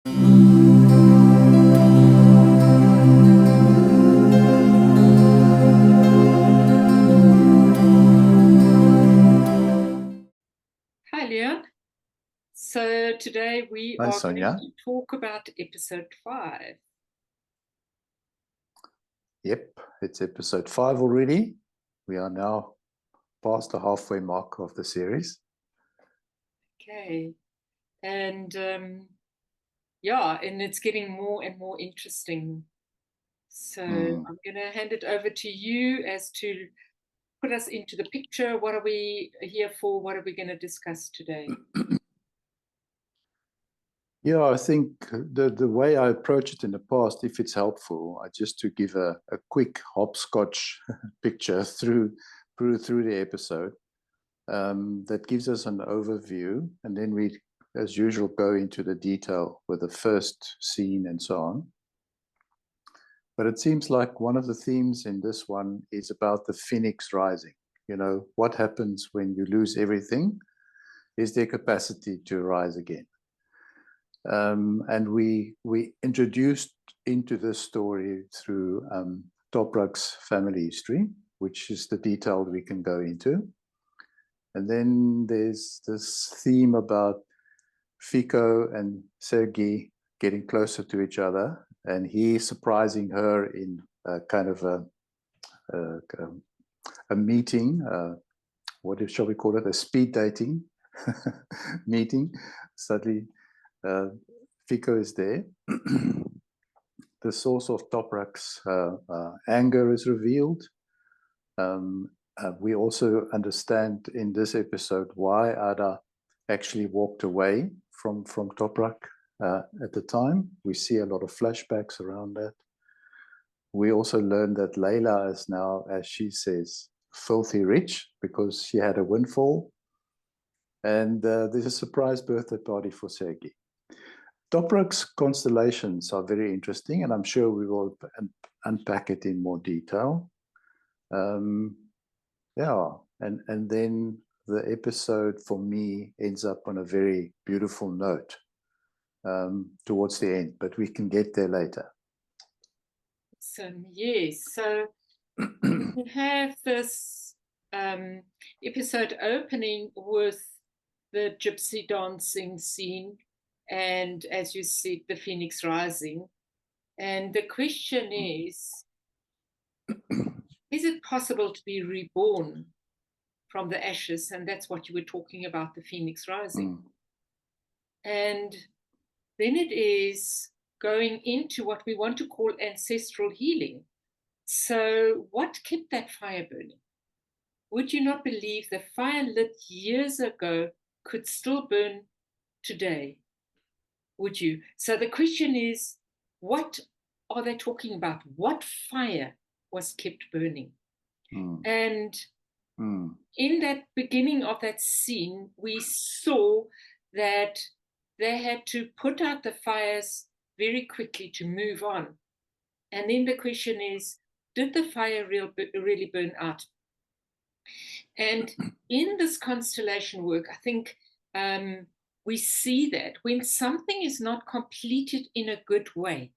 Hi, Leon. So today we Hi, are going Sonja. to talk about episode 5. Yep, it's episode 5 already. We are now past the halfway mark of the series. Okay. And yeah, and it's getting more and more interesting. So I'm going to hand it over to you as to put us into the picture. What are we here for? What are we going to discuss today? Yeah, I think the way I approach it in the past, if it's helpful, just to give a quick hopscotch picture through the episode that gives us an overview, and then we, as usual, go into the detail with the first scene and so on. But it seems like one of the themes in this one is about the phoenix rising. You know, what happens when you lose everything? Is their capacity to rise again. And we introduced into this story through Toprak's family history, which is the detail we can go into. And then there's this theme about Fico and Sergei getting closer to each other, and he surprising her in a kind of a meeting. What shall we call it? A speed dating meeting. Suddenly, Fico is there. The source of Toprak's anger is revealed. We also understand in this episode why Ada actually walked away from Toprak at the time. We see a lot of flashbacks around that. We also learn that Layla is now, as she says, filthy rich because she had a windfall. And there's a surprise birthday party for Sergei. Toprak's constellations are very interesting, and I'm sure we will unpack it in more detail. Yeah, and then the episode for me ends up on a very beautiful note towards the end, but we can get there later. So, yes. So we have this episode opening with the gypsy dancing scene, and as you said, the phoenix rising. And the question is it possible to be reborn from the ashes? And that's what you were talking about, the phoenix rising. And then it is going into what we want to call ancestral healing. So, what kept that fire burning? Would you not believe the fire lit years ago could still burn today? Would you? So the question is, what are they talking about? What fire was kept burning? And in that beginning of that scene, we saw that they had to put out the fires very quickly to move on. And then the question is, did the fire really burn out? And in this constellation work, I think we see that when something is not completed in a good way,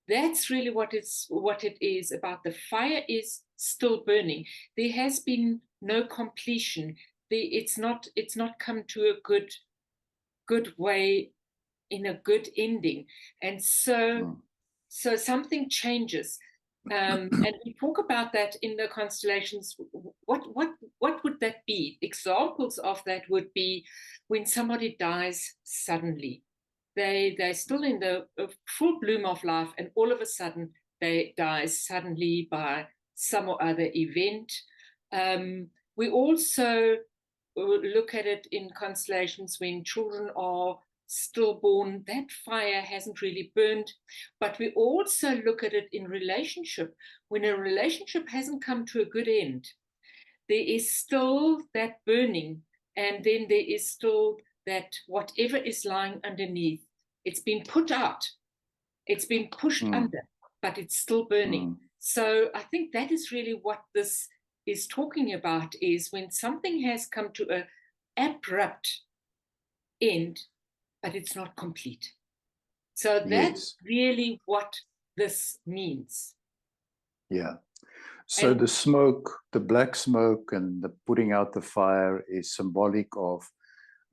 that's really what it is about. The fire is still burning. There has been no completion. It's not come to a good way in a good ending, and so something changes. And we talk about that in the constellations. What would that be? Examples of that would be when somebody dies suddenly. They're still in the full bloom of life, and all of a sudden they die suddenly by some or other event. We also look at it in constellations when children are stillborn. That fire hasn't really burned. But we also look at it in relationship. When a relationship hasn't come to a good end, there is still that burning, and then there is still that whatever is lying underneath. It's been put out, it's been pushed under, but it's still burning. So I think that is really what this is talking about, is when something has come to an abrupt end, but it's not complete. So that's Yes. really what this means. Yeah. So the smoke, the black smoke and the putting out the fire is symbolic of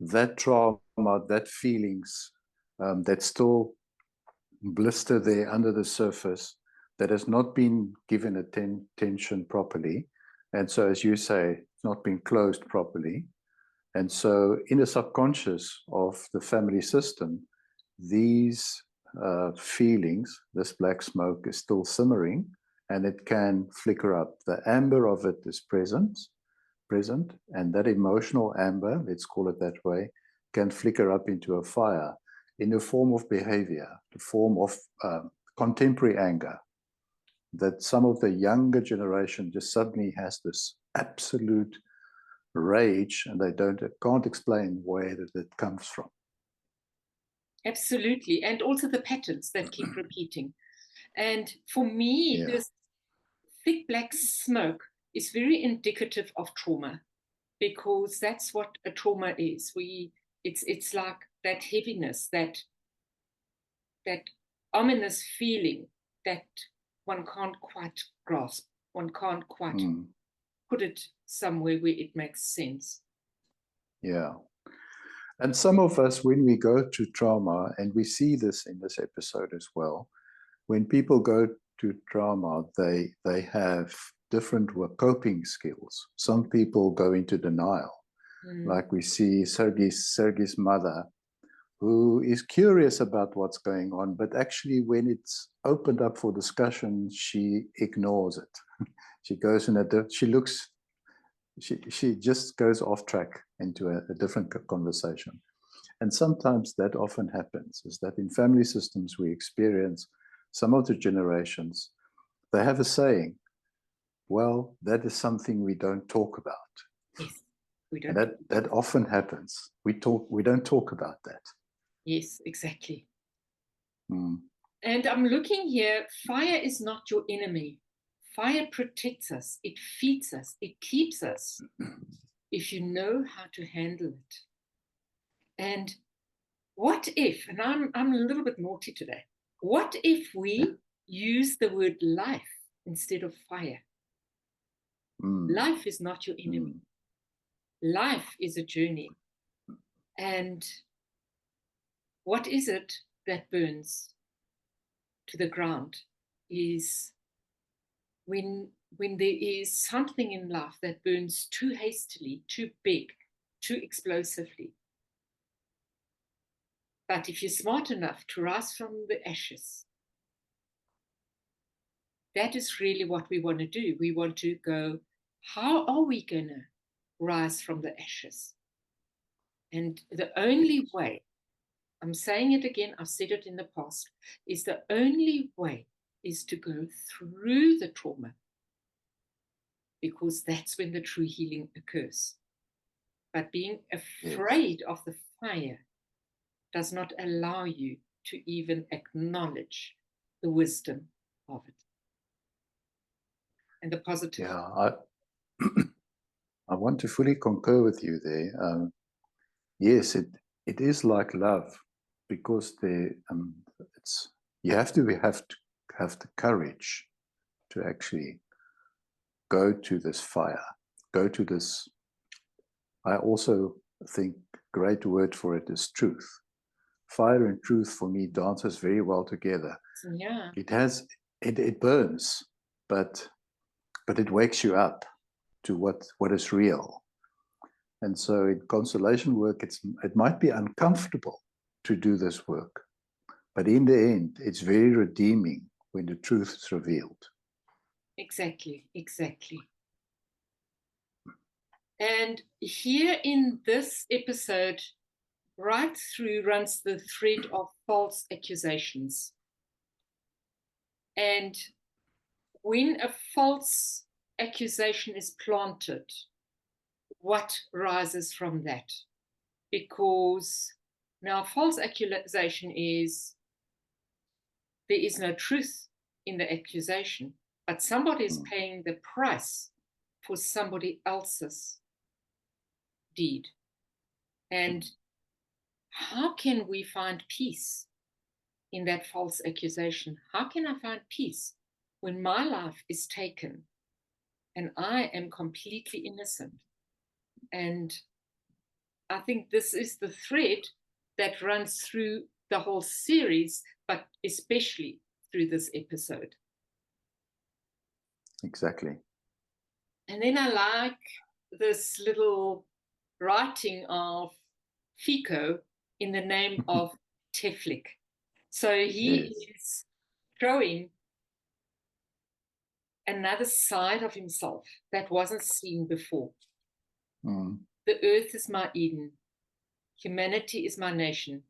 that trauma, that feelings that still blister there under the surface that has not been given attention properly. And so, as you say, it's not been closed properly. And so in the subconscious of the family system, these feelings, this black smoke is still simmering and it can flicker up. The amber of it is present, and that emotional amber, let's call it that way, can flicker up into a fire in the form of behavior, the form of contemporary anger, that some of the younger generation just suddenly has this absolute rage and they can't explain where it comes from. Absolutely. And also the patterns that keep repeating. And for me, this thick black smoke is very indicative of trauma, because that's what a trauma is. It's like that heaviness, that ominous feeling that one can't quite grasp. One can't quite put it somewhere where it makes sense. Yeah. And some of us, when we go to trauma, and we see this in this episode as well, when people go to trauma, they have different coping skills. Some people go into denial, like we see Sergei's mother, who is curious about what's going on, but actually when it's opened up for discussion, she ignores it. She goes she just goes off track into a different conversation. And sometimes that often happens, is that in family systems we experience some of the generations, they have a saying, well, that is something we don't talk about. Yes, we don't. And that often happens. We don't talk about that. Yes, exactly. And I'm looking here, fire is not your enemy. Fire protects us, it feeds us, it keeps us, if you know how to handle it. And what if, and I'm a little bit naughty today, what if we use the word life instead of fire? Life is not your enemy. Life is a journey. And what is it that burns to the ground is when there is something in life that burns too hastily, too big, too explosively. But if you're smart enough to rise from the ashes, that is really what we want to do. We want to go, how are we going to rise from the ashes? And the only way, I'm saying it again, I've said it in the past, is the only way is to go through the trauma, because that's when the true healing occurs. But being afraid of the fire does not allow you to even acknowledge the wisdom of it and the positive. Yeah, I want to fully concur with you there. Yes, it is like love, because you have to have the courage to actually go to this fire, go to this. I also think great word for it is truth. Fire and truth for me dances very well together. Yeah. It burns, but it wakes you up to what is real. And so in constellation work, it might be uncomfortable to do this work, but in the end, it's very redeeming when the truth is revealed. Exactly. And here in this episode, right through runs the thread of false accusations. And when a false accusation is planted, what rises from that? Because now false accusation is, there is no truth in the accusation, but somebody is paying the price for somebody else's deed. And how can we find peace in that false accusation? How can I find peace when my life is taken and I am completely innocent? And I think this is the thread that runs through the whole series, but especially through this episode. Exactly. And then I like this little writing of Fico in the name of Teflik. So he is showing another side of himself that wasn't seen before. The earth is my Eden. Humanity is my nation.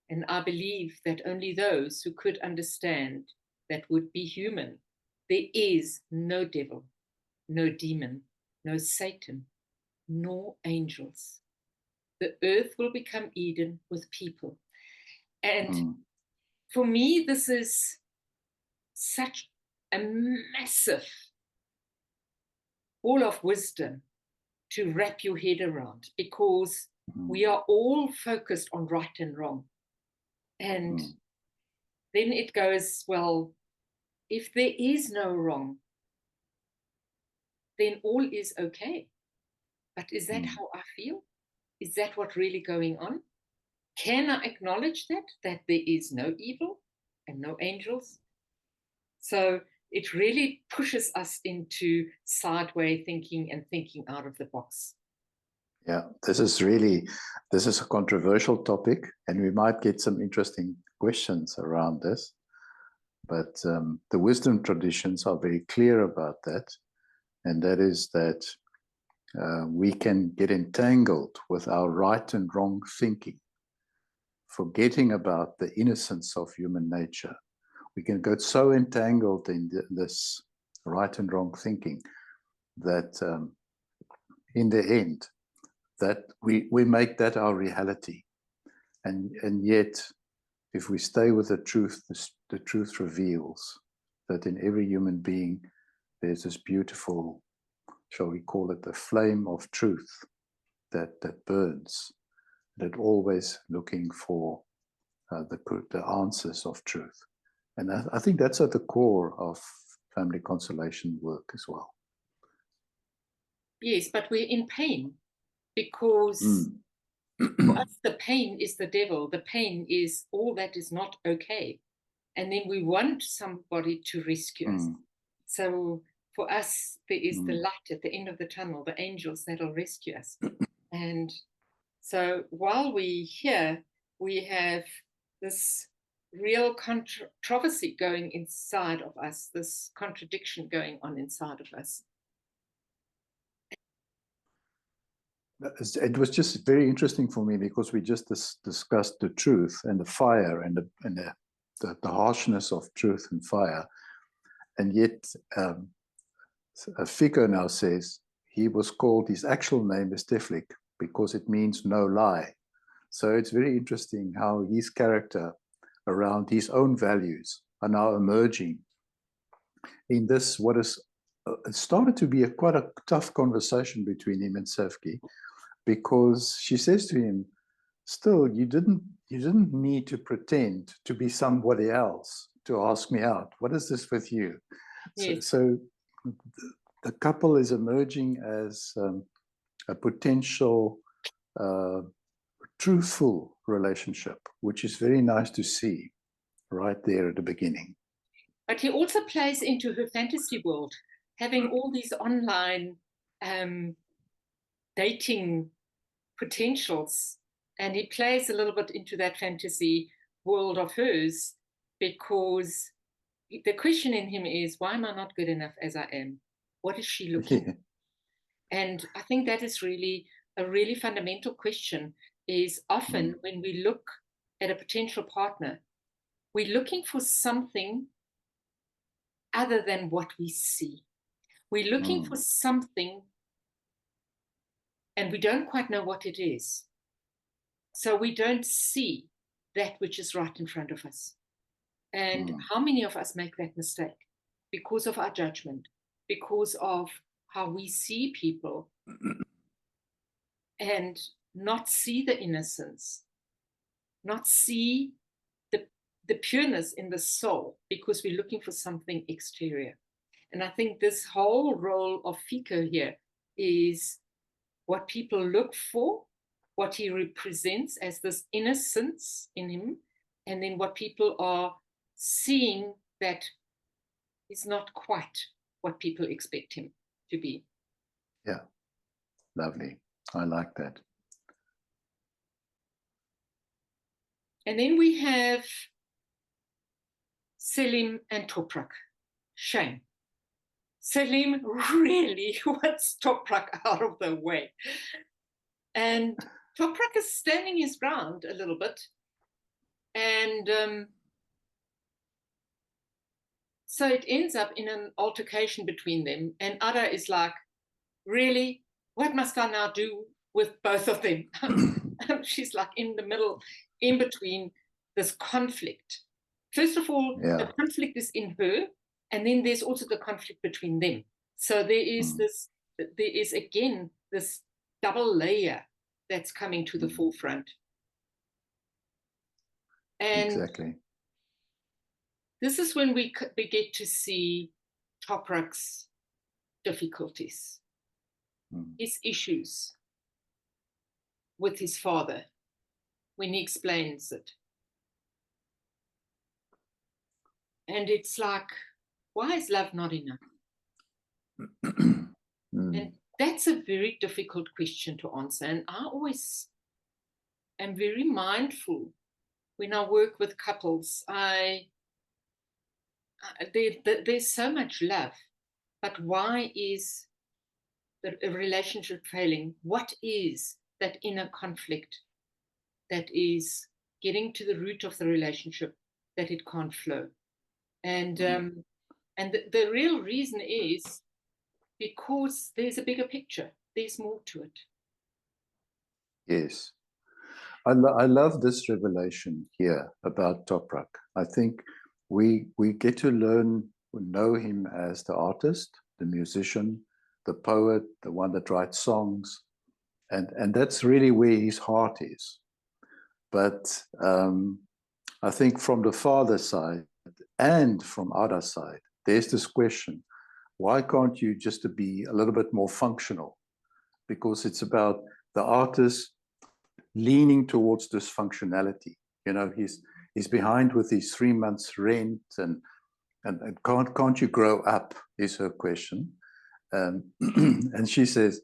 And I believe that only those who could understand that would be human. There is no devil, no demon, no Satan, nor angels. The earth will become Eden with people. And for me, this is such a massive ball of wisdom to wrap your head around, because we are all focused on right and wrong. And then it goes, well, if there is no wrong, then all is okay. But is that how I feel? Is that what really going on? Can I acknowledge that there is no evil and no angels? So it really pushes us into sideways thinking and thinking out of the box. Yeah, this is a controversial topic, and we might get some interesting questions around this. But the wisdom traditions are very clear about that, and that is that we can get entangled with our right and wrong thinking, forgetting about the innocence of human nature. We can get so entangled in this right and wrong thinking that in the end, that we make that our reality. And yet, if we stay with the truth reveals that in every human being, there's this beautiful, shall we call it, the flame of truth that burns, that always looking for the answers of truth. And I think that's at the core of family constellation work as well. Yes, but we're in pain because for us, the pain is the devil. The pain is all that is not okay. And then we want somebody to rescue us. So for us, there is the light at the end of the tunnel, the angels that will rescue us. And so while we're here, we have this real controversy going inside of us, this contradiction going on inside of us. It was just very interesting for me because we just discussed the truth and the fire and the harshness of truth and fire. And yet a figure now says he was called, his actual name is Teflik because it means no lie. So it's very interesting how his character around his own values are now emerging in this, what is it started to be quite a tough conversation between him and Safki, because she says to him, still, you didn't need to pretend to be somebody else to ask me out. What is this with you? Yes. So the couple is emerging as a potential truthful relationship, which is very nice to see right there at the beginning. But he also plays into her fantasy world, having all these online dating potentials. And he plays a little bit into that fantasy world of hers, because the question in him is, why am I not good enough as I am? What is she looking for? And I think that is really a really fundamental question, is often when we look at a potential partner, we're looking for something other than what we see. We're looking for something and we don't quite know what it is. So we don't see that which is right in front of us. And how many of us make that mistake because of our judgment, because of how we see people and not see the innocence, not see the pureness in the soul, because we're looking for something exterior. And I think this whole role of Fico here is what people look for, what he represents as this innocence in him, and then what people are seeing that is not quite what people expect him to be. Yeah, lovely. I like that. And then we have Selim and Toprak. Shame. Selim really wants Toprak out of the way. And Toprak is standing his ground a little bit. And so it ends up in an altercation between them. And Ada is like, really? What must I now do with both of them? She's like in the middle, in between this conflict. First of all, the conflict is in her, and then there's also the conflict between them. So there is again this double layer that's coming to the forefront. And exactly. This is when we get to see Toprak's difficulties, his issues with his father when he explains it. And it's like, why is love not enough? And that's a very difficult question to answer. And I always am very mindful when I work with couples. There's so much love, but why is the relationship failing? What is that inner conflict that is getting to the root of the relationship that it can't flow? And the real reason is because there's a bigger picture. There's more to it. Yes. I love this revelation here about Toprak. I think we get to know him as the artist, the musician, the poet, the one that writes songs. And that's really where his heart is. But I think from the father's side and from Ada's side, there's this question, why can't you just be a little bit more functional? Because it's about the artist leaning towards this functionality. You know, he's behind with his 3 months rent and can't you grow up, is her question. And she says,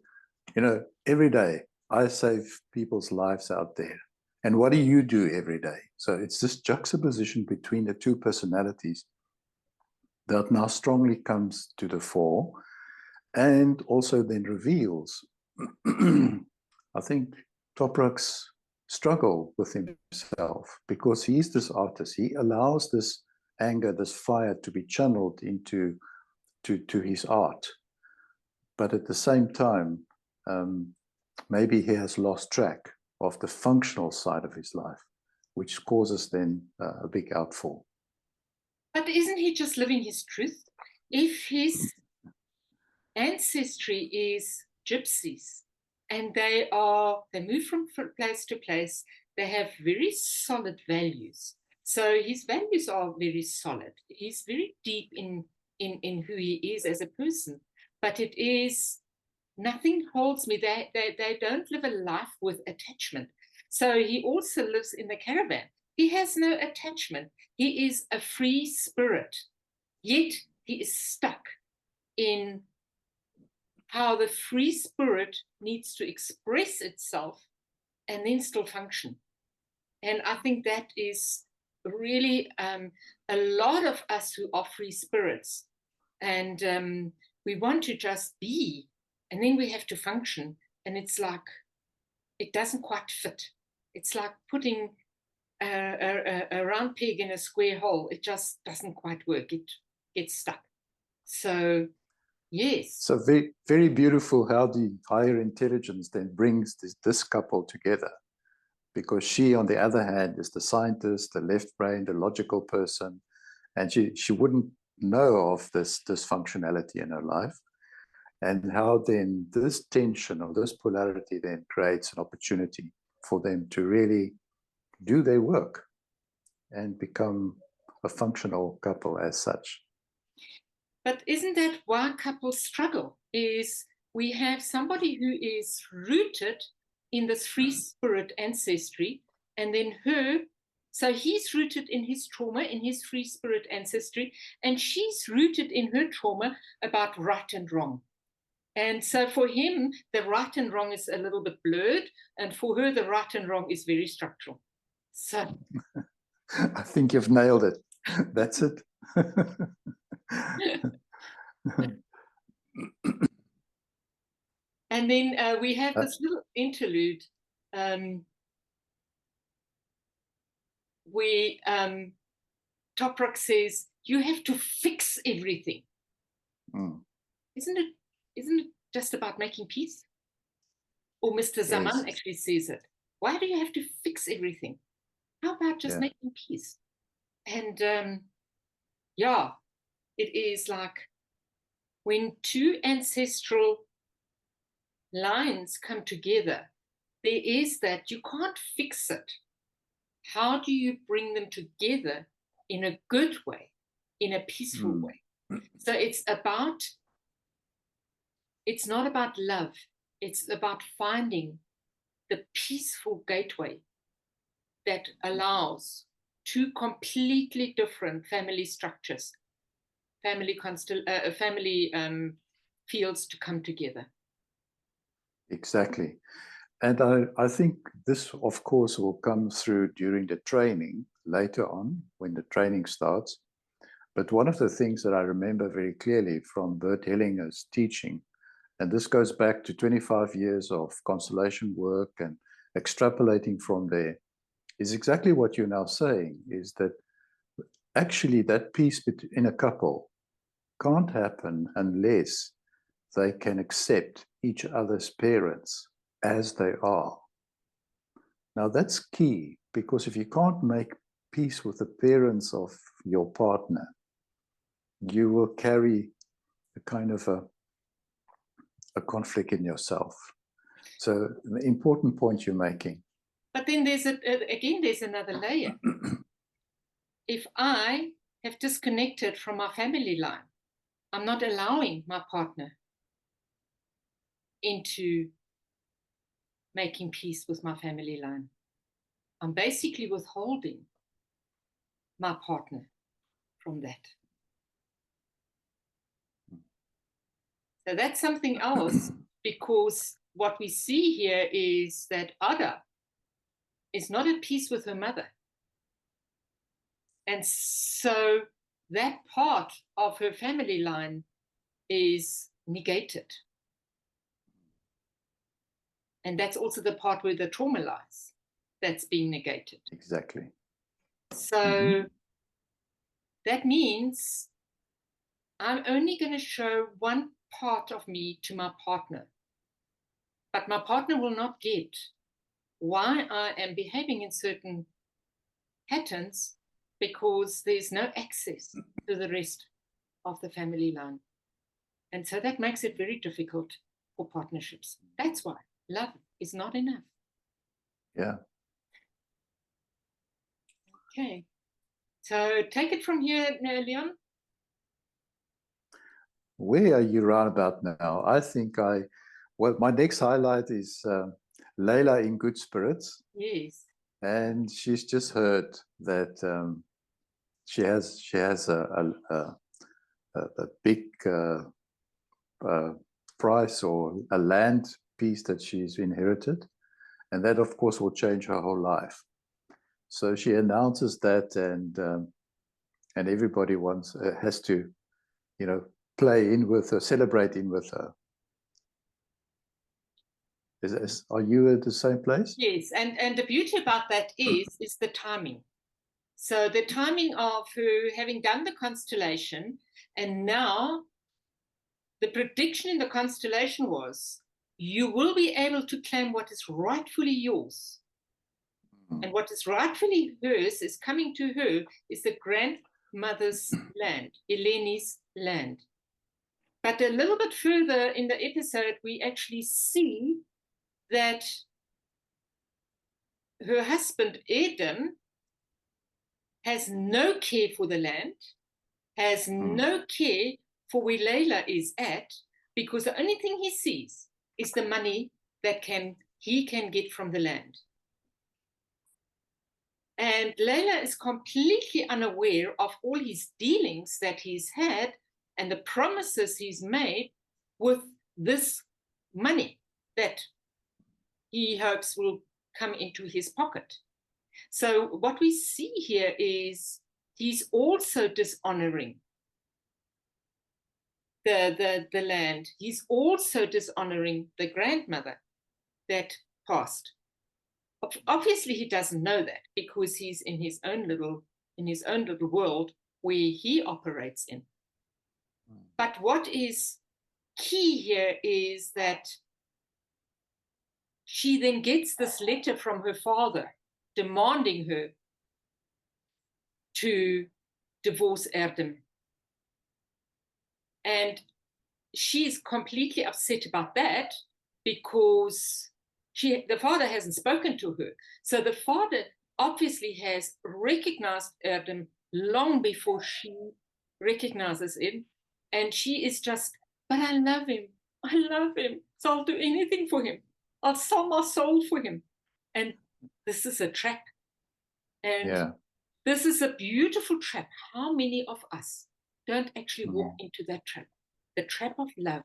you know, every day I save people's lives out there. And what do you do every day? So it's this juxtaposition between the two personalities that now strongly comes to the fore and also then reveals, I think, Toprak's struggle with himself, because he's this artist. He allows this anger, this fire to be channeled into his art. But at the same time, maybe he has lost track of the functional side of his life, which causes then a big outfall. But isn't he just living his truth? If his ancestry is gypsies and they move from place to place, they have very solid values. So his values are very solid. He's very deep in who he is as a person. But it is, nothing holds me. They don't live a life with attachment. So he also lives in the caravan. He has no attachment. He is a free spirit. Yet he is stuck in how the free spirit needs to express itself and then still function. And I think that is really a lot of us who are free spirits. And we want to just be, and then we have to function. And it's like, it doesn't quite fit. It's like putting a round peg in a square hole. It just doesn't quite work. It gets stuck. So, yes. So very, very beautiful how the higher intelligence then brings this couple together. Because she, on the other hand, is the scientist, the left brain, the logical person, and she wouldn't know of this functionality in her life. And how then this tension or this polarity then creates an opportunity for them to really do their work. and become a functional couple as such. But isn't that why couples struggle? Is we have somebody who is rooted in this free spirit ancestry, and then so he's rooted in his trauma, in his free spirit ancestry, and she's rooted in her trauma about right and wrong. And so for him, the right and wrong is a little bit blurred, and for her, the right and wrong is very structural. So I think you've nailed it. That's it. And then we have this little interlude where Toprak says, you have to fix everything. Isn't it just about making peace? Or Mr. Zaman actually says it. Why do you have to fix everything? How about just making peace? And it is like when two ancestral lines come together, there is that you can't fix it. How do you bring them together in a good way, in a peaceful way? So it's not about love. It's about finding the peaceful gateway that allows two completely different family structures, family fields to come together. Exactly. And I think this, of course, will come through during the training later on when the training starts. But one of the things that I remember very clearly from Bert Hellinger's teaching, and this goes back to 25 years of constellation work and extrapolating from there, is exactly what you're now saying, is that actually that peace in a couple can't happen unless they can accept each other's parents as they are. Now that's key, because if you can't make peace with the parents of your partner, you will carry a kind of a conflict in yourself. So the important point you're making. But then there's another layer. If I have disconnected from my family line, I'm not allowing my partner into making peace with my family line. I'm basically withholding my partner from that. So that's something else, because what we see here is that Ada is not at peace with her mother. And so that part of her family line is negated. And that's also the part where the trauma lies, that's being negated. Exactly. So that means I'm only going to show one part of me to my partner. But my partner will not get why I am behaving in certain patterns, because there's no access to the rest of the family line. And so that makes it very difficult for partnerships. That's why love is not enough. Yeah. Okay. So take it from here, Leon. Where are you right about now? I think my next highlight is Layla in good spirits. Yes. And she's just heard that she has a big price or a land piece that she's inherited, and that of course will change her whole life. So she announces that, and everybody has to, play in with her, celebrate in with her. Are you at the same place? Yes, and the beauty about that is the timing. So the timing of her having done the constellation, and now the prediction in the constellation was, you will be able to claim what is rightfully yours. And what is rightfully hers is coming to her is the grandmother's land, Eleni's land. But a little bit further in the episode, we actually see that her husband, Adam, has no care for the land, has no care for where Layla is at, because the only thing he sees is the money that he can get from the land. And Layla is completely unaware of all his dealings that he's had and the promises he's made with this money that he hopes will come into his pocket. So what we see here is he's also dishonoring the land. He's also dishonoring the grandmother that passed. Obviously, he doesn't know that because he's in his own little world where he operates in. But what is key here is that she then gets this letter from her father demanding her to divorce Erdem. And she's completely upset about that because the father hasn't spoken to her. So the father obviously has recognized Erdem long before she recognizes him. And she is just, but I love him. I love him. So I'll do anything for him. I'll sell my soul for him. And this is a trap. And this is a beautiful trap. How many of us don't actually walk into that trap? The trap of love.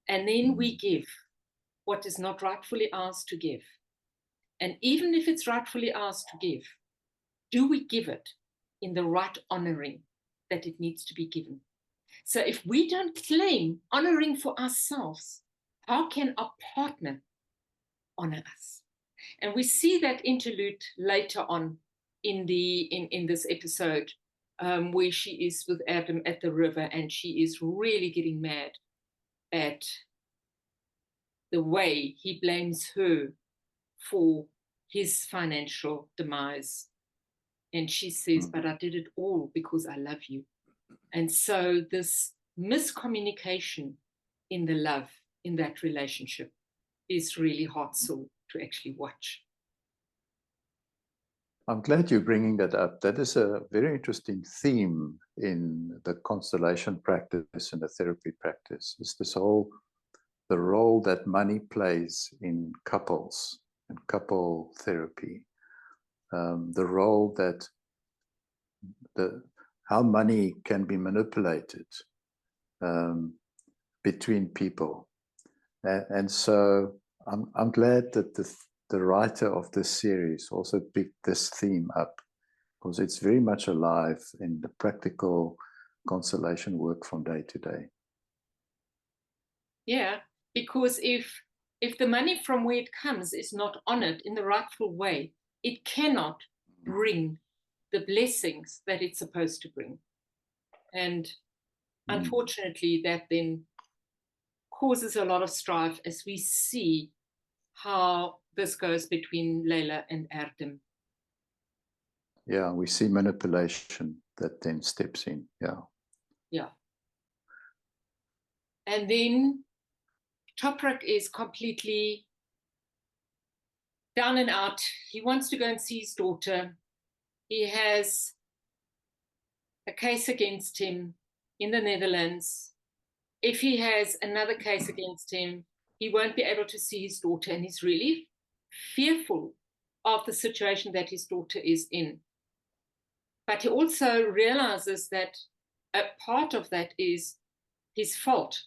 And then we give what is not rightfully ours to give. And even if it's rightfully ours to give, do we give it in the right honoring that it needs to be given? So if we don't claim honoring for ourselves, how can our partner honor us? And we see that interlude later on in this episode, where she is with Erdem at the river, and she is really getting mad at the way he blames her for his financial demise. And she says, but I did it all because I love you. And so this miscommunication in the love in that relationship is really heart-sore to actually watch. I'm glad you're bringing that up. That is a very interesting theme in the constellation practice and the therapy practice. It's this whole, the role that money plays in couples and couple therapy. The role that how money can be manipulated between people. And so I'm glad that the writer of this series also picked this theme up, because it's very much alive in the practical constellation work from day to day. Yeah, because if the money from where it comes is not honored in the rightful way, it cannot bring the blessings that it's supposed to bring. And unfortunately, that then causes a lot of strife as we see how this goes between Layla and Erdem. Yeah, we see manipulation that then steps in. Yeah. And then Toprak is completely down and out. He wants to go and see his daughter. He has a case against him in the Netherlands. If he has another case against him, he won't be able to see his daughter, and he's really fearful of the situation that his daughter is in. But he also realizes that a part of that is his fault.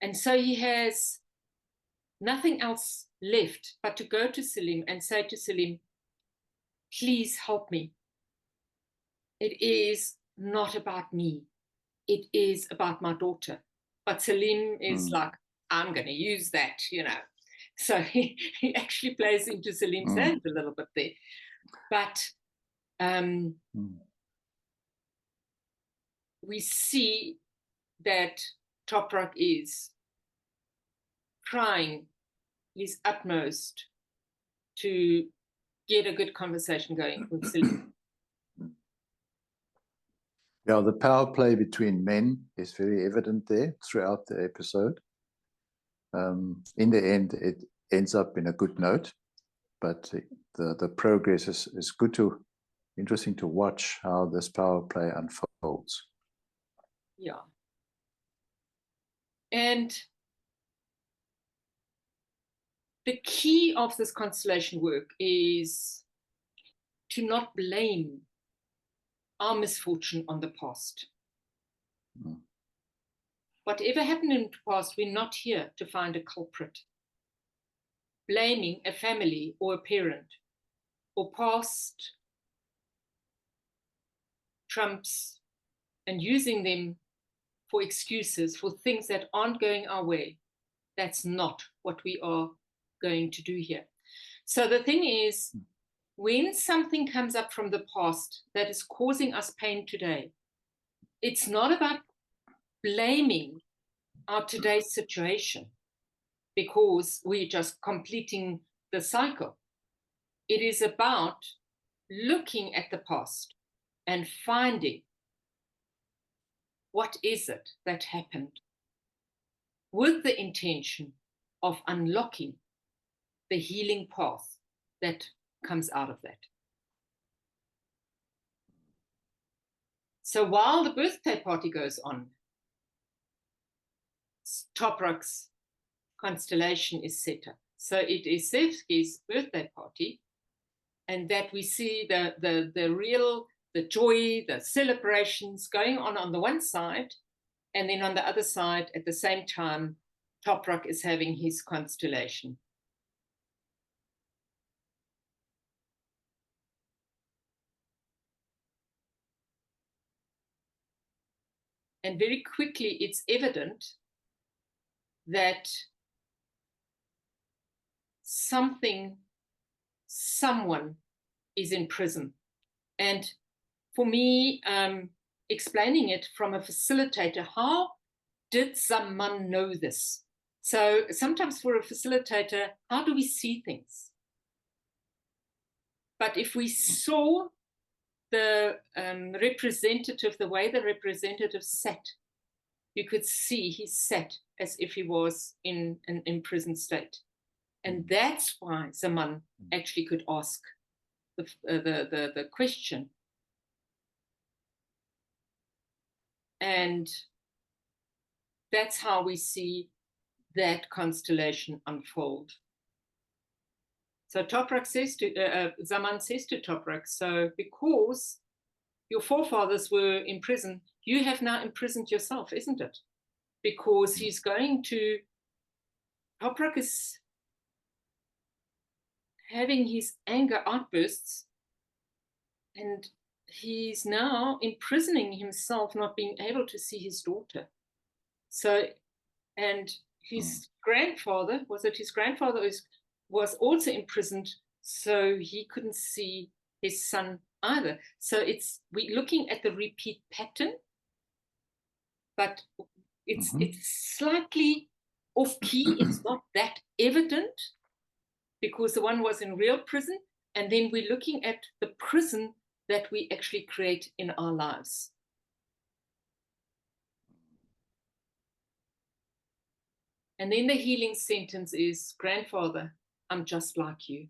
And so he has nothing else left but to go to Selim and say to Selim, please help me. It is not about me. It is about my daughter. But Selim is like, I'm going to use that, So he actually plays into Selim's hands a little bit there. But we see that Toprak is trying his utmost to get a good conversation going with Selim. Yeah, the power play between men is very evident there throughout the episode. In the end, it ends up in a good note, but the progress is good to interesting to watch how this power play unfolds. Yeah. And the key of this constellation work is to not blame our misfortune on the past. Mm. Whatever happened in the past, we're not here to find a culprit. Blaming a family or a parent or past trumps and using them for excuses for things that aren't going our way, that's not what we are going to do here. So the thing is, when something comes up from the past that is causing us pain today, it's not about blaming our today's situation because we're just completing the cycle. It is about looking at the past and finding what is it that happened with the intention of unlocking the healing path that comes out of that. So while the birthday party goes on, Toprak's constellation is set up. So it is Sevski's birthday party, and that we see the real, the joy, the celebrations going on the one side, and then on the other side, at the same time, Toprak is having his constellation. And very quickly, it's evident that someone is in prison. And for me, explaining it from a facilitator, how did someone know this? So sometimes for a facilitator, how do we see things? But if we saw the representative, the way the representative sat, you could see he sat as if he was in an imprisoned state. And that's why Zaman actually could ask the question. And that's how we see that constellation unfold. So Toprak says to, Zaman says to Toprak, so because your forefathers were in prison, you have now imprisoned yourself, isn't it? Because he's going to, Toprak is having his anger outbursts, and he's now imprisoning himself, not being able to see his daughter. So, and his grandfather, was it his grandfather was also imprisoned, so he couldn't see his son either. So we're looking at the repeat pattern, but it's slightly off key. It's not that evident because the one was in real prison, and then we're looking at the prison that we actually create in our lives. And then the healing sentence is, grandfather, I'm just like you.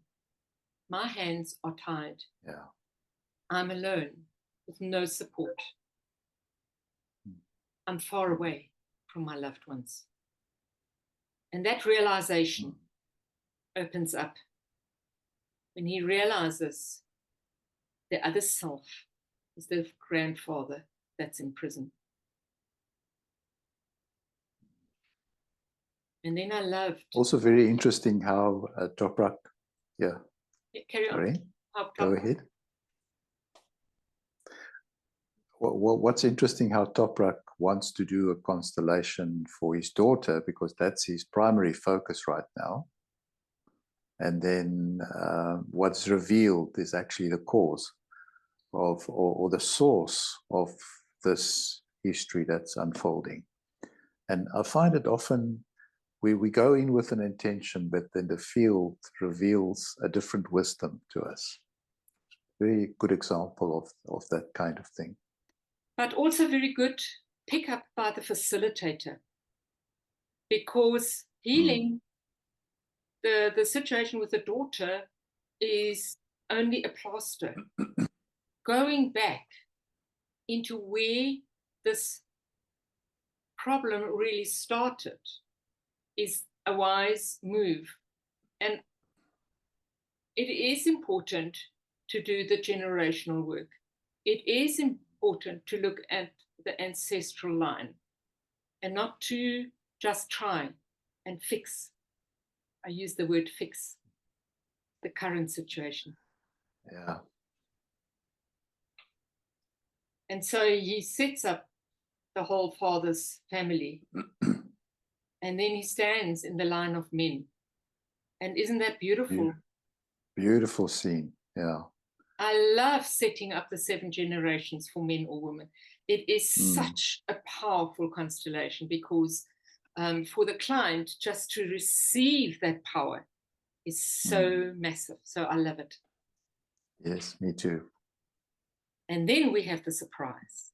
My hands are tied. Yeah. I'm alone with no support. I'm far away from my loved ones. And that realization opens up when he realizes the other self is the grandfather that's in prison. And then I loved. Also very interesting how Toprak, carry on. Sorry, go ahead. What's interesting how Toprak wants to do a constellation for his daughter, because that's his primary focus right now. And then what's revealed is actually the cause of, or the source of this history that's unfolding. And I find it often we go in with an intention, but then the field reveals a different wisdom to us. Very good example of that kind of thing. But also very good pickup by the facilitator, because healing the situation with the daughter is only a plaster. going back into where this problem really started is a wise move. And it is important to do the generational work. It is important to look at the ancestral line and not to just try and fix. I use the word fix the current situation. Yeah. And so he sets up the whole father's family. And then he stands in the line of men. And isn't that beautiful? Beautiful scene. Yeah. I love setting up the 7 generations for men or women. It is such a powerful constellation because for the client, just to receive that power is so massive. So I love it. Yes, me too. And then we have the surprise.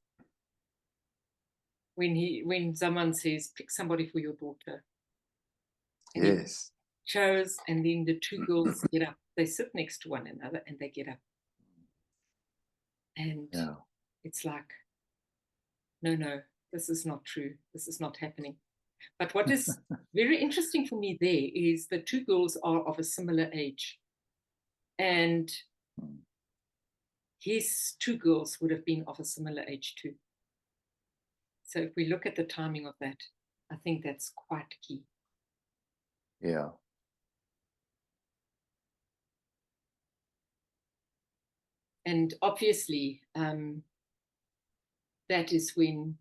When someone says, pick somebody for your daughter. And yes. he chose, and then the 2 girls get up. They sit next to one another and they get up. And it's like, no, this is not true. This is not happening. But what is very interesting for me there is the 2 girls are of a similar age. And his 2 girls would have been of a similar age too. So if we look at the timing of that, I think that's quite key. Yeah. And obviously, that is when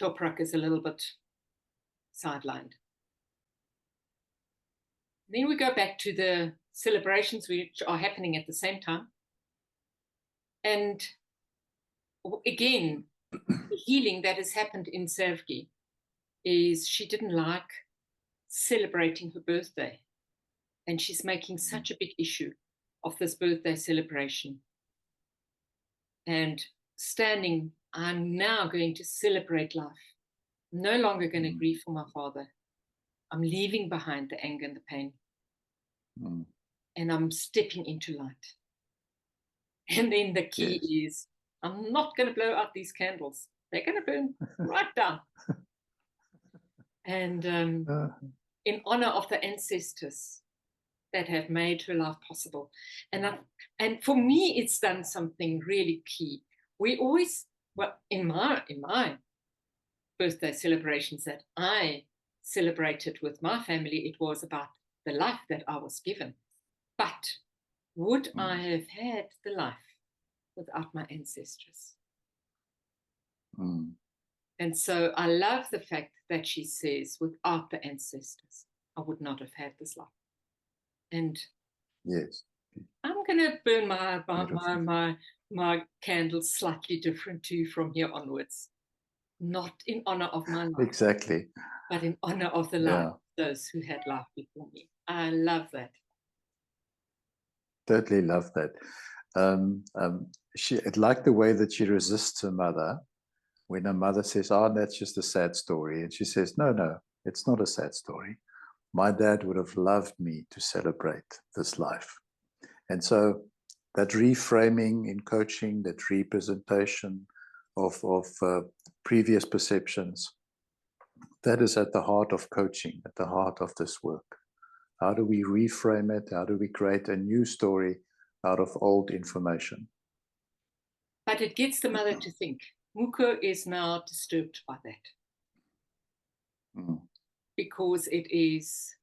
Toprak is a little bit sidelined. Then we go back to the celebrations which are happening at the same time. And again, the healing that has happened in Sevgi is she didn't like celebrating her birthday. And she's making such a big issue of this birthday celebration. And standing, I'm now going to celebrate life. I'm no longer going to grieve for my father. I'm leaving behind the anger and the pain. And I'm stepping into light. And then the key is, I'm not going to blow out these candles. They're going to burn right down. And in honor of the ancestors that have made her life possible. And for me, it's done something really key. We always, well, in my birthday celebrations that I celebrated with my family, it was about the life that I was given. But would I have had the life without my ancestors? And so I love the fact that she says, without the ancestors, I would not have had this life. And I'm going to burn my candles slightly different too from here onwards. Not in honor of my life. Exactly. But in honor of the life of those who had life before me. I love that. Totally love that. She liked the way that she resists her mother when her mother says, oh, that's just a sad story. And she says, no, it's not a sad story. My dad would have loved me to celebrate this life. And so that reframing in coaching, that representation of previous perceptions, that is at the heart of coaching, at the heart of this work. How do we reframe it? How do we create a new story out of old information? But it gets the mother to think. Muko is now disturbed by that. Because it is,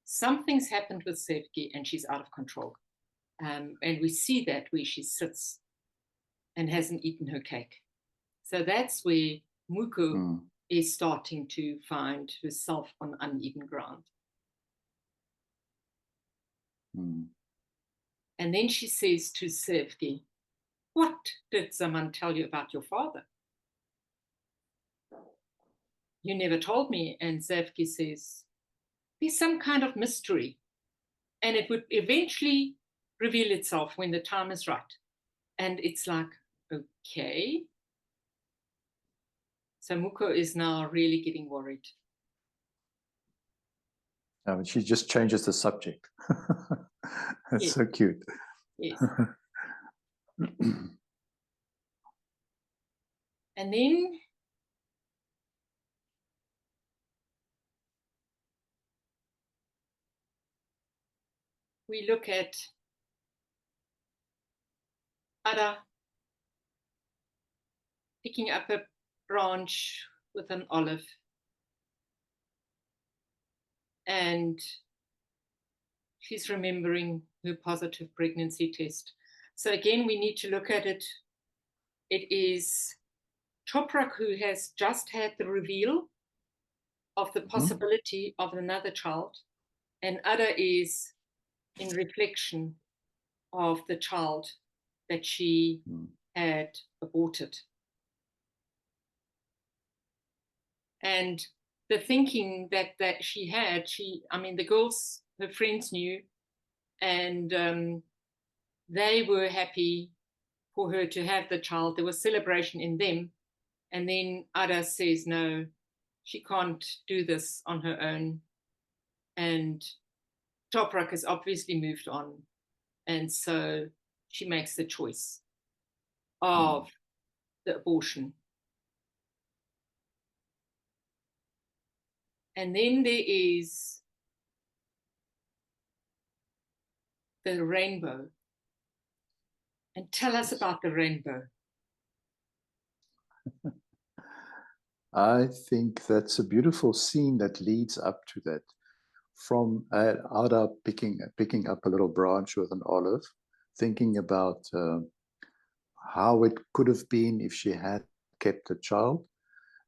something's happened with Sevgi and she's out of control. And we see that where she sits and hasn't eaten her cake. So that's where Muko is starting to find herself on uneven ground. And then she says to Sevgi, what did Zaman tell you about your father? You never told me. And Sevgi says, there's some kind of mystery. And it would eventually reveal itself when the time is right. And it's like, okay. So Muko is now really getting worried. She just changes the subject. That's so cute. Yes. And then we look at Ada picking up a branch with an olive, and she's remembering her positive pregnancy test. So again, we need to look at it. It is Toprak who has just had the reveal of the possibility of another child, and Ada is in reflection of the child that she had aborted. And the thinking that she had, the girls, her friends knew, and they were happy for her to have the child. There was celebration in them. And then Ada says, no, she can't do this on her own. And Toprak has obviously moved on. And so she makes the choice of the abortion. And then there is the rainbow. And tell us about the rainbow. I think that's a beautiful scene that leads up to that. From Ada picking up a little branch with an olive, thinking about how it could have been if she had kept a child,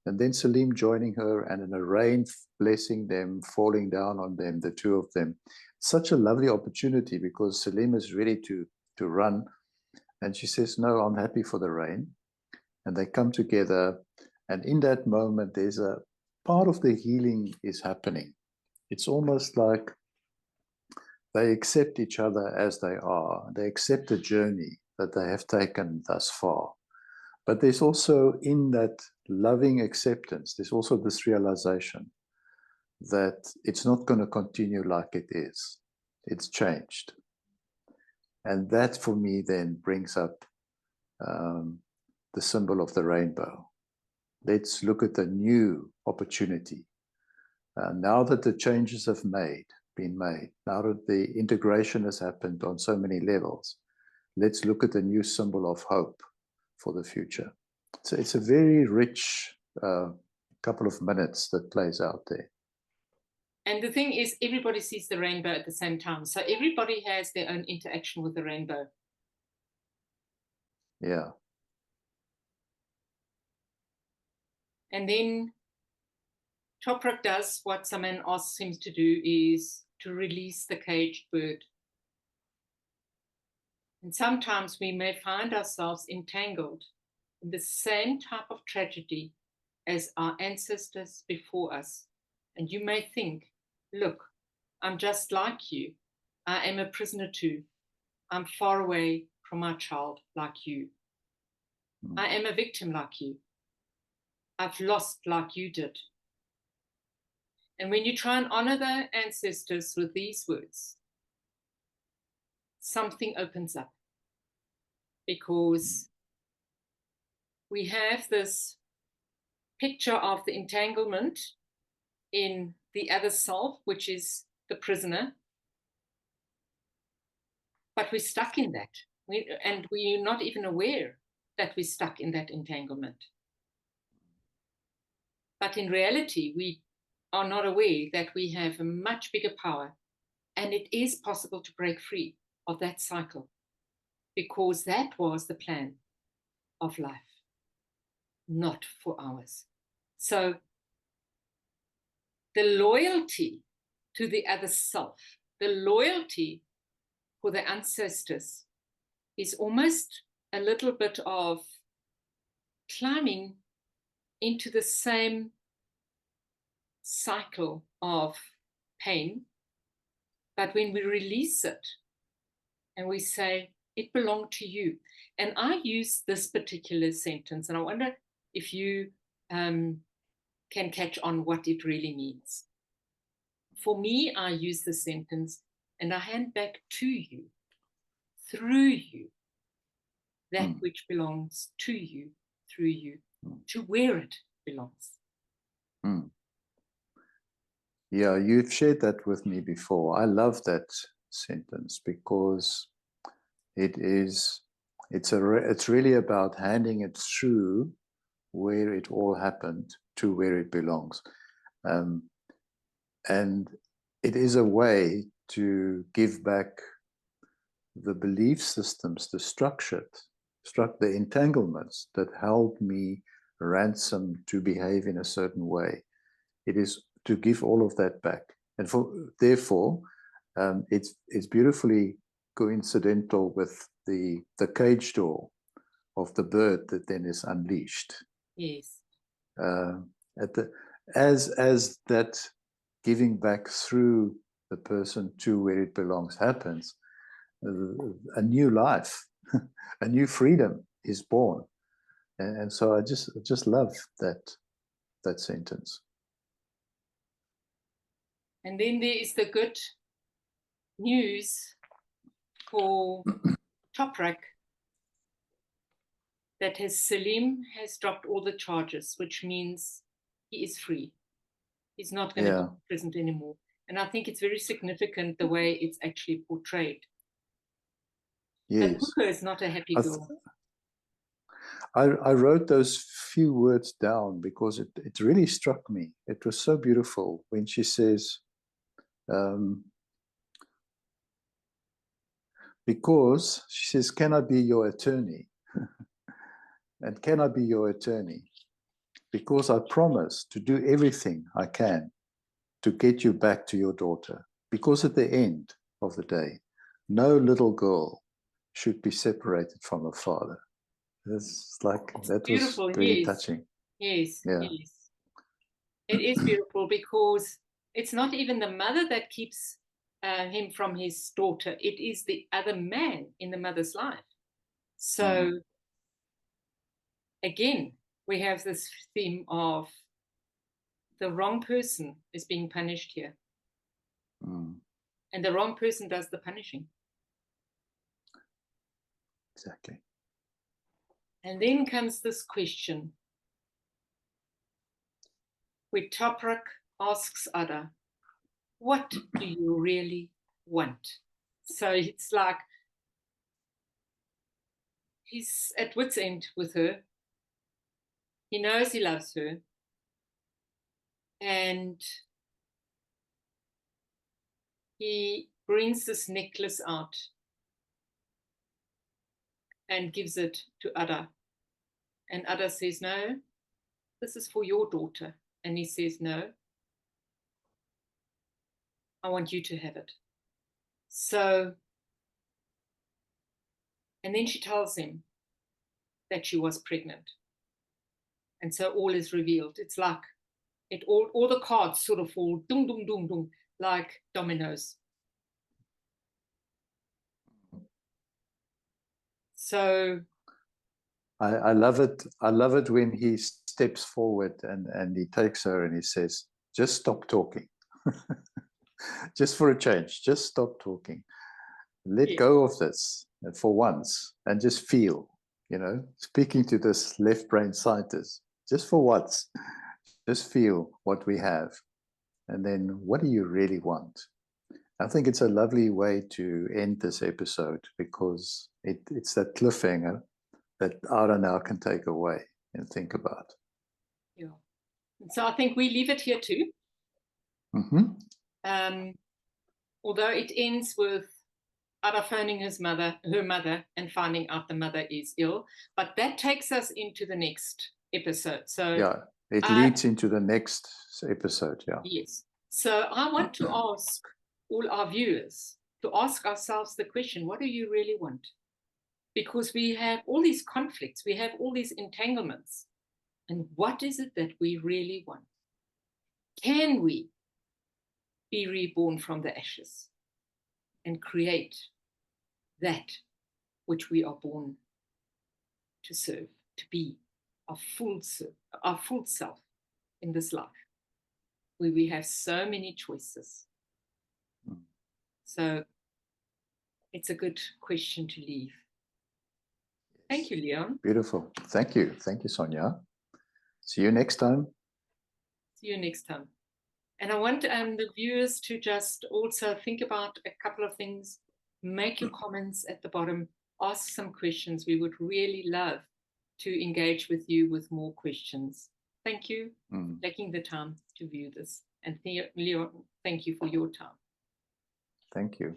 and then Salim joining her, and in a rain blessing them, falling down on them, the two of them. Such a lovely opportunity, because Salim is ready to run, and she says, no, I'm happy for the rain. And they come together, and in that moment there's a part of the healing is happening. It's almost like they accept each other as they are. They accept the journey that they have taken thus far. But there's also, in that loving acceptance, there's also this realization that it's not going to continue like it is. It's changed. And that, for me, then brings up the symbol of the rainbow. Let's look at the new opportunity. Now that the changes have been made, now that the integration has happened on so many levels, let's look at the new symbol of hope for the future. So it's a very rich couple of minutes that plays out there. And the thing is, everybody sees the rainbow at the same time. So everybody has their own interaction with the rainbow. Yeah. And then Toprak does what someone asks him to do, is to release the caged bird. And sometimes we may find ourselves entangled in the same type of tragedy as our ancestors before us. And you may think, look, I'm just like you. I am a prisoner too. I'm far away from my child like you. I am a victim like you. I've lost like you did. And when you try and honor the ancestors with these words, something opens up, because we have this picture of the entanglement in the other self, which is the prisoner, but we're stuck in that. And we're not even aware that we're stuck in that entanglement. But in reality, we are not aware that we have a much bigger power, and it is possible to break free of that cycle, because that was the plan of life, not for ours. So the loyalty to the other self, the loyalty for the ancestors, is almost a little bit of climbing into the same cycle of pain. But when we release it and we say, it belonged to you. And I use this particular sentence, and I wonder if you can catch on what it really means. For me, I use the sentence, and I hand back to you, through you, that which belongs to you, through you, to where it belongs. Yeah, you've shared that with me before. I love that sentence because it's really about handing it through where it all happened to where it belongs. And it is a way to give back the belief systems, the entanglements that held me ransom to behave in a certain way. It is to give all of that back. And therefore, it's beautifully coincidental with the cage door of the bird that then is unleashed. Yes. As that giving back through the person to where it belongs happens, a new life, a new freedom is born. And so I just love that sentence. And then there is the good news for Toprak, that Selim has dropped all the charges, which means he is free. He's not going to go to prison anymore. And I think it's very significant the way it's actually portrayed. Yes. But is not a happy girl. I wrote those few words down because it really struck me. It was so beautiful when she says, because she says, can I be your attorney? And can I be your attorney? Because I promise to do everything I can to get you back to your daughter. Because at the end of the day, no little girl should be separated from her father. That beautiful. was very yes. touching. Yes, yeah. Yes. It is beautiful because it's not even the mother that keeps him from his daughter. It is the other man in the mother's life. So again, we have this theme of the wrong person is being punished here. And the wrong person does the punishing. Exactly. And then comes this question, where Toprak asks Ada, what do you really want? So it's like he's at wit's end with her. He knows he loves her. And he brings this necklace out and gives it to Ada. And Ada says, no, this is for your daughter. And he says, no, I want you to have it. So, and then she tells him that she was pregnant. And so all is revealed. It's like all the cards sort of fall, dum, dum, dum, dum, like dominoes. So I love it. I love it when he steps forward and he takes her and he says, just stop talking. Just for a change, just stop talking. Let go of this for once and just feel, speaking to this left brain scientist, just for once, just feel what we have. And then what do you really want? I think it's a lovely way to end this episode because it's that cliffhanger that Ara now can take away and think about. Yeah. So I think we leave it here too. Although it ends with Ada phoning her mother, and finding out the mother is ill. But that takes us into the next episode. So yeah, it leads into the next episode. Yeah. Yes. So I want to ask all our viewers to ask ourselves the question, what do you really want? Because we have all these conflicts, we have all these entanglements. And what is it that we really want? Can we be reborn from the ashes and create that which we are born to serve, to be our full self in this life, where we have so many choices? So it's a good question to leave. Thank you, Leon. Beautiful. Thank you. Thank you, Sonja. See you next time. See you next time. And I want the viewers to just also think about a couple of things. Make your comments at the bottom. Ask some questions. We would really love to engage with you with more questions. Thank you for taking the time to view this. And Leon, thank you for your time. Thank you.